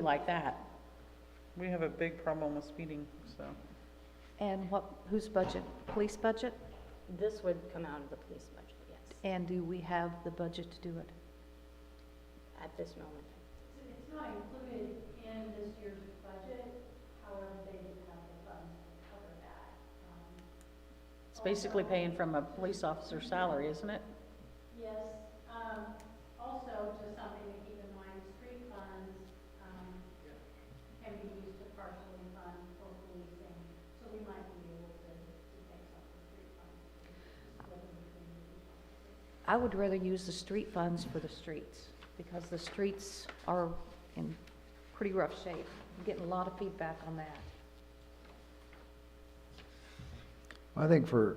like that. We have a big problem with speeding, so. And whose budget? Police budget? This would come out of the police budget, yes, And do we have the budget to do it? at this moment. It's not included in this year's budget, however, they do have the funds to cover that. It's basically paying from a police officer's salary, isn't it? Yes, also just something to keep in mind, street funds, can be used to partially fund for policing, so we might be able to take some of the street funds. Split them between the two funds. I would rather use the street funds for the streets, because the streets are in pretty rough shape. I'm getting a lot of feedback on that. I think for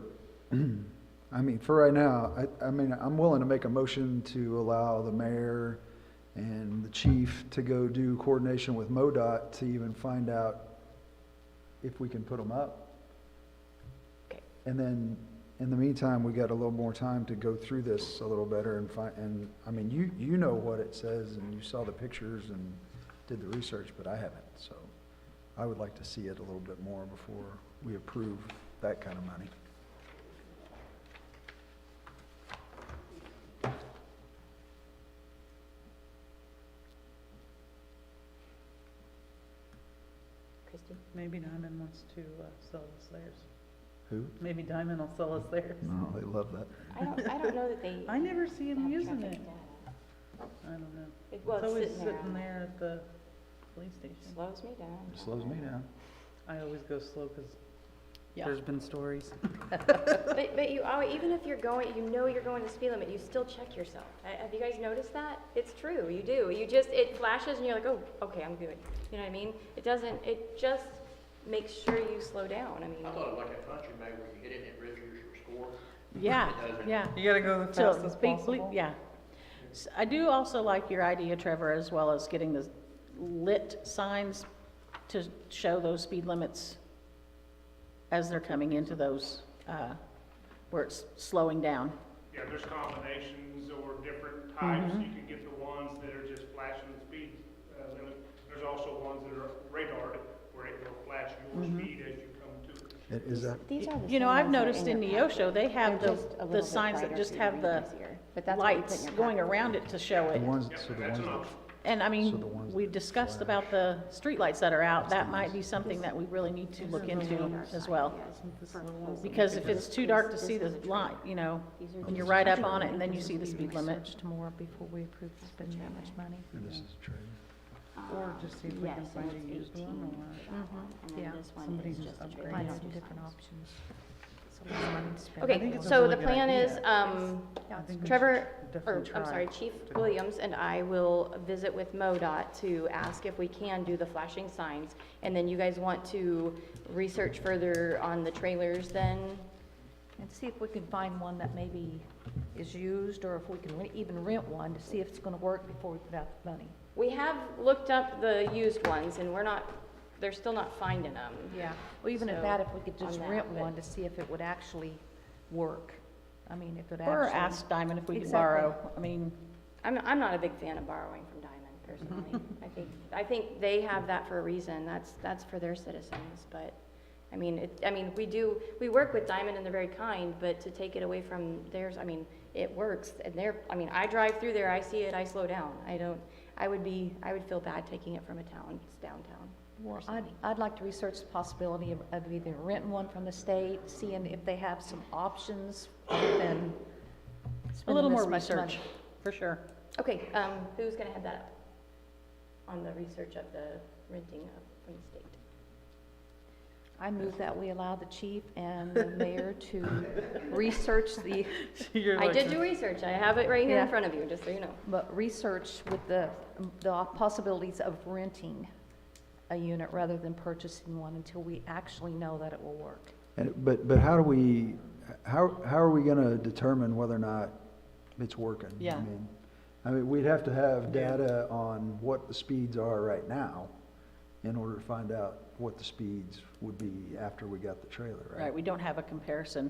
right now, I'm willing to make a motion to allow the mayor and the chief to go do coordination with MoDOT to even find out if we can put them up. Okay. And then, in the meantime, we got a little more time to go through this a little better and you know what it says, and you saw the pictures and did the research, but I haven't, so I would like to see it a little bit more before we approve that kind of money. Christie? Maybe Diamond wants to sell us theirs. Who? Maybe Diamond will sell us theirs. No, they love that. I don't know that they I never see him have using traffic it. data. I don't know. Well, It's it's always sitting sitting there. there at the police station. Slows me down. It slows me down. I always go slow because Yeah. there's been stories. But you always, even if you're going, you're going the speed limit, you still check yourself. Have you guys noticed that? It's true, you do. It flashes and you're like, oh, okay, I'm good. You know what I mean? It just makes sure you slow down. I mean, I thought it was like a country made where you hit it and it registers your score. Yeah, It doesn't. yeah. You gotta go the So, fastest speed- possible. Yeah. I do also like your idea, Trevor, as well as getting the lit signs to show those speed limits as they're coming into those, where it's slowing down. Yeah, there's combinations or different types. You can get the ones that are just flashing the speed limit. There's also ones that are radar where it will flash your speed as you come to it. Is that, these are the You know, same I've ones that are noticed in your Neosho, packet. they have They're just a little the bit signs that brighter just for you have to the read easier. But that's what you put lights in your going packet. around it to show the it. ones, Yep, so the that's ones an that, option. And I So the mean, ones we've that discussed flash. about the streetlights that are out. That might be something that we really need to look into as well. Because if it's too dark to see the light, you know, when you're right up on it and then you see the speed limit. Researched more before we approve spending that much money. and this is trade. Or just see if we can Yes, find and a it's used one 18 or. for that one. And then Yeah, this one somebody is who's just a upgraded. Find trade. some different options. So less money to spend. I think Okay, it's a so really the good plan idea. is, I think we Trevor, should definitely I'm try. sorry, Chief Williams and I will visit with MoDOT to ask if we can do the flashing signs. And then you guys want to research further on the trailers then? And see if we can find one that maybe is used, or if we can even rent one to see if it's gonna work before we put out the money. We have looked up the used ones and they're still not finding them. Yeah. Well, even at So, that, if we could just on that, rent but- one to see if it would actually work. I mean, if it Or actually. ask Diamond if we could Exactly. borrow. I mean, I'm not a big fan of borrowing from Diamond personally. I think they have that for a reason. That's for their citizens, but I mean, we work with Diamond and they're very kind, but to take it away from theirs, I mean, it works. And I drive through there, I see it, I slow down. I would feel bad taking it from a town, it's downtown. Well, personally. I'd like to research the possibility of either renting one from the state, seeing if they have some options, other than a spending little this more much money. research, for sure. Okay, who's gonna head that up? On the research of the renting from the state? I move that we allow the chief and the mayor to research the, You're I like did the- do research, I have it right here in Yeah. front of you, just so you know. but research with the possibilities of renting a unit rather than purchasing one until we actually know that it will work. But how are we gonna determine whether or not it's working? Yeah. I mean, we'd have to have data on what the speeds are right now in order to find out what the speeds would be after we got the trailer, right? Right, we don't have a comparison.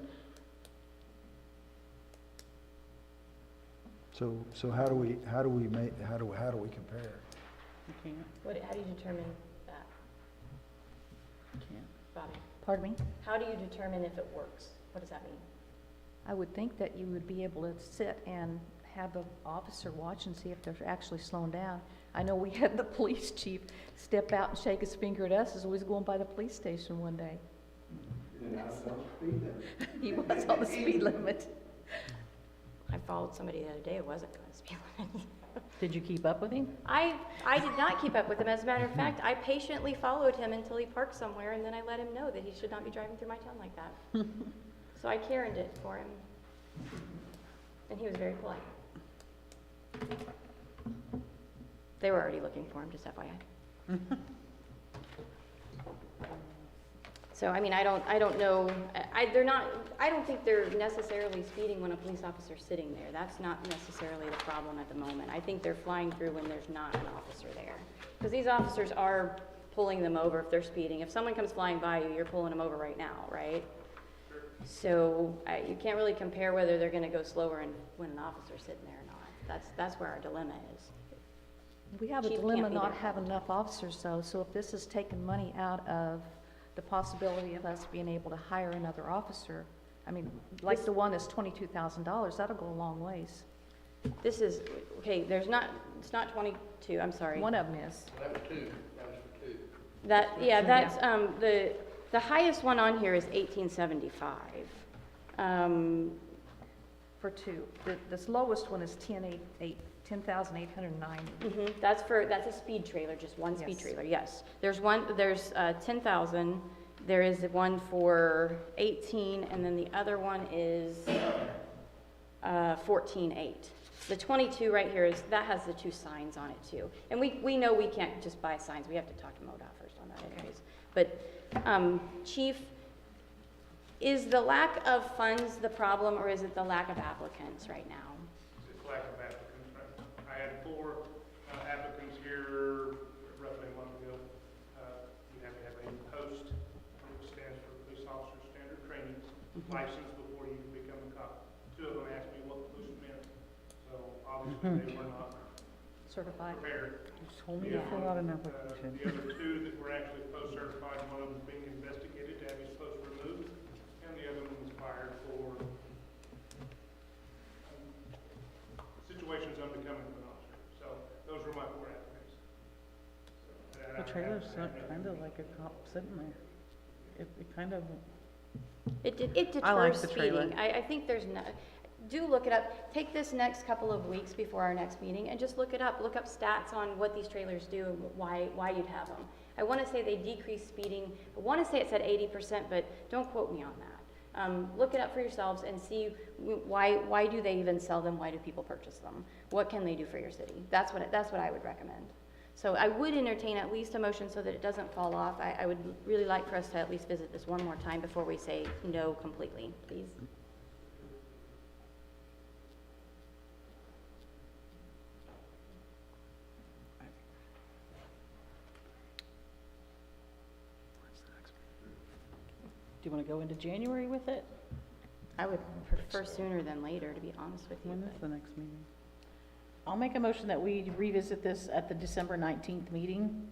So how do we compare? You can't, How do you determine that, can't. Bobby? Pardon me? How do you determine if it works? What does that mean? I would think that you would be able to sit and have an officer watch and see if they're actually slowing down. I know we had the police chief step out and shake his finger at us as we was going by the police station one day. He was on the speed limit. I followed somebody the other day who wasn't going to speed limit. Did you keep up with him? I did not keep up with him. As a matter of fact, I patiently followed him until he parked somewhere, and then I let him know that he should not be driving through my town like that. So I Karen'd it for him, and he was very polite. They were already looking for him, just FYI. So, I mean, I don't know, I don't think they're necessarily speeding when a police officer's sitting there. That's not necessarily the problem at the moment. I think they're flying through when there's not an officer there. Because these officers are pulling them over if they're speeding. If someone comes flying by you, you're pulling them over right now, right? So, you can't really compare whether they're gonna go slower when an officer's sitting there or not. That's where our dilemma is. We have a Chief dilemma can't be not there. having enough officers though, so if this is taking money out of the possibility of us being able to hire another officer, I mean, like the one that's $22,000, that'll go a long ways. This is, okay, it's not 22, I'm sorry. One of them is. That was two, that was for two. That's, the highest one on here is 1875. For two. This lowest one is 10,890. That's a speed trailer, just one speed Yes. trailer, yes. There's 10,000, there is one for 18, and then the other one is 14.8. The 22 right here that has the two signs on it too. And we know we can't just buy signs, we have to talk to MoDOT first on that anyways. But, Chief, is the lack of funds the problem, or is it the lack of applicants right now? It's lack of applicants, right? I had 4 applicants here roughly a month ago. You have to have a post, which stands for Police Officer Standard Training license before you can become a cop. 2 of them asked me what post meant, so obviously they were not Certified. prepared. Told The other 2 that were actually post-certified, one of them is being investigated to have his post removed, and the other one was fired for situations unbecoming of an officer. So those were my 4 applicants. So, The trailer's kind of like a cop sitting there. It kind of, It I like deters the trailer. speeding. I think there's no, do look it up. Take this next couple of weeks before our next meeting and just look it up. Look up stats on what these trailers do and why you'd have them. I want to say they decrease speeding. I want to say it said 80%, but don't quote me on that. Look it up for yourselves and see why do they even sell them? Why do people purchase them? What can they do for your city? That's what I would recommend. So I would entertain at least a motion so that it doesn't fall off. I would really like for us to at least visit this one more time before we say no completely, please. Do you want to go into January with it? I would prefer sooner than later, to be honest with you. when is but- the next meeting? I'll make a motion that we revisit this at the December 19th meeting.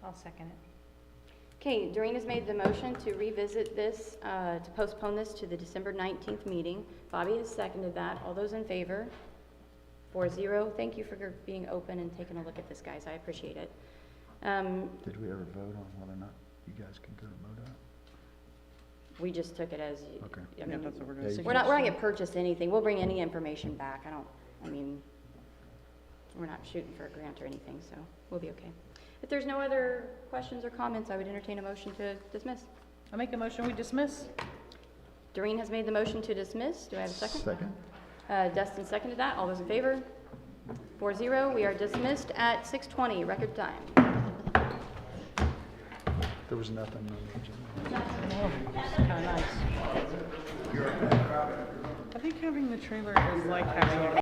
I'll second it. Okay, Doreen has made the motion to revisit this, to postpone this to the December 19th meeting. Bobby has seconded that. All those in favor? 4-0. Thank you for being open and taking a look at this, guys. I appreciate it. Did we ever vote on whether or not you guys can go to MoDOT? We just took it as, Okay. I Yeah, mean, that's what we're Yeah, gonna you see. we're not gonna purchase anything. We'll bring any information back. We're not shooting for a grant or anything, so we'll be okay. If there's no other questions or comments, I would entertain a motion to dismiss. I make a motion we dismiss. Doreen has made the motion to dismiss. Do I have a second? Second? Dustin seconded that. All those in favor? 4-0. We are dismissed at 6:20, record time. There was nothing on the agenda. Kind of nice. I think having the trailer is like having a